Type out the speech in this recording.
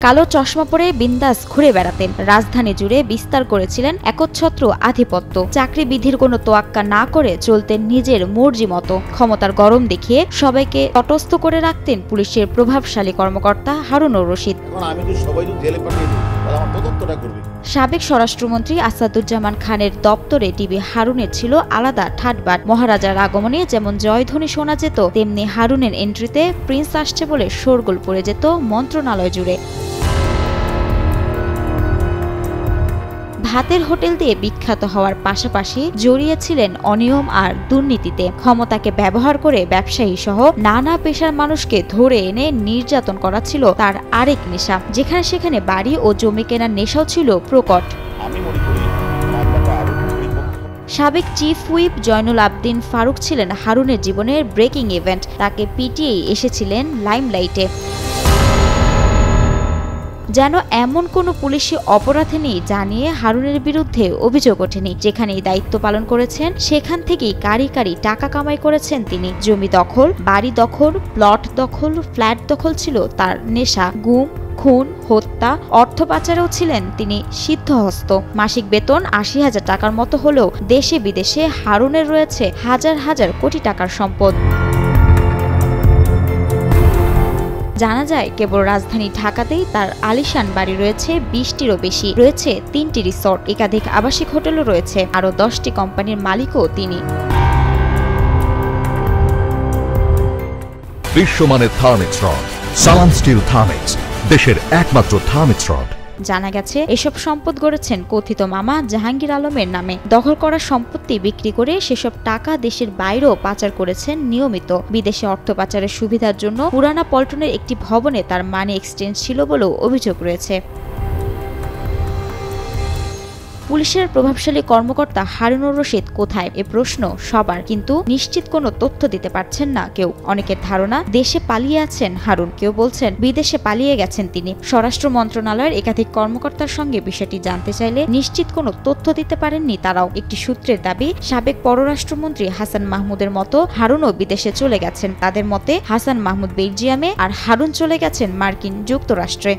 কালো চশমা পরে বিন্দাস ঘুরে বেড়াতেন। রাজধানী জুড়ে বিস্তার করেছিলেন একচ্ছত্র আধিপত্য। চাকরি বিধির কোনো তোয়াক্কা না করে চলতেন নিজের মর্জি মতো। ক্ষমতার গরম দেখিয়ে সবাইকে তটস্থ করে রাখতেন পুলিশের প্রভাবশালী কর্মকর্তা হারুনুর রশিদ। সাবেক স্বরাষ্ট্রমন্ত্রী আসাদুজ্জামান খানের দপ্তরে টিভি হারুনের ছিল আলাদা ঠাটবাট। মহারাজার আগমনে যেমন জয়ধ্বনি শোনা যেত, তেমনি হারুনের এন্ট্রিতে প্রিন্স আসছে বলে শোরগোল পড়ে যেত মন্ত্রণালয় জুড়ে। ভাতের হোটেল দিয়ে বিখ্যাত হওয়ার পাশাপাশি জড়িয়েছিলেন অনিয়ম আর দুর্নীতিতে। ক্ষমতাকে ব্যবহার করে ব্যবসায়ী সহ নানা পেশার মানুষকে ধরে এনে নির্যাতন করা ছিল তার আরেক নেশা। যেখানে সেখানে বাড়ি ও জমি কেনার নেশাও ছিল প্রকট। সাবেক চিফ হুইপ জয়নুল আবদিন ফারুক ছিলেন হারুনের জীবনের ব্রেকিং ইভেন্ট। তাকে পিটিয়েই এসেছিলেন লাইমলাইটে। যেন এমন কোনো পুলিশি অপরাধে নেই জানিয়ে হারুনের বিরুদ্ধে অভিযোগ ওঠেনি। যেখানেই দায়িত্ব পালন করেছেন সেখান থেকেই কারি কারি টাকা কামাই করেছেন তিনি। জমি দখল, বাড়ি দখল, প্লট দখল, ফ্ল্যাট দখল ছিল তার নেশা। গুম, খুন, হত্যা, অর্থ পাচারেও ছিলেন তিনি সিদ্ধহস্ত। মাসিক বেতন ৮০,০০০ টাকার মতো হলেও দেশে বিদেশে হারুনের রয়েছে হাজার হাজার কোটি টাকার সম্পদ। জানা যায় কেবল রাজধানী ঢাকাতেই তার আলিশান বাড়ি রয়েছে ২০টিরও বেশি, রয়েছে ৩টি রিসর্ট, একাধিক আবাসিক হোটেলও রয়েছে, আরও ১০টি কোম্পানির মালিকও তিনি। বিশ্বমানের থার্মিক্স রড, সালাম স্টিল থার্মিক্স, দেশের একমাত্র থার্মিক্স রড। জানা গেছে এসব সম্পদ গড়েছেন কথিত মামা জাহাঙ্গীর আলমের নামে। দখল করা সম্পত্তি বিক্রি করে সেসব টাকা দেশের বাইরেও পাচার করেছেন নিয়মিত। বিদেশে অর্থ পাচারের সুবিধার জন্য পুরানা পল্টনের একটি ভবনে তার মানি এক্সচেঞ্জ ছিল বলেও অভিযোগ রয়েছে। পুলিশের প্রভাবশালী কর্মকর্তা হারুনুর রশিদ কোথায়, এ প্রশ্ন সবার, কিন্তু নিশ্চিত কোনো তথ্য দিতে পারছেন না কেউ। অনেকের ধারণা দেশে পালিয়ে আছেন হারুন, কেউ বলছেন বিদেশে পালিয়ে গেছেন তিনি। স্বরাষ্ট্র মন্ত্রণালয়ের একাধিক কর্মকর্তার সঙ্গে বিষয়টি জানতে চাইলে নিশ্চিত কোনো তথ্য দিতে পারেননি তারাও। একটি সূত্রের দাবি, সাবেক পররাষ্ট্রমন্ত্রী হাসান মাহমুদের মতো হারুনও বিদেশে চলে গেছেন। তাদের মতে হাসান মাহমুদ বেলজিয়ামে আর হারুন চলে গেছেন মার্কিন যুক্তরাষ্ট্রে।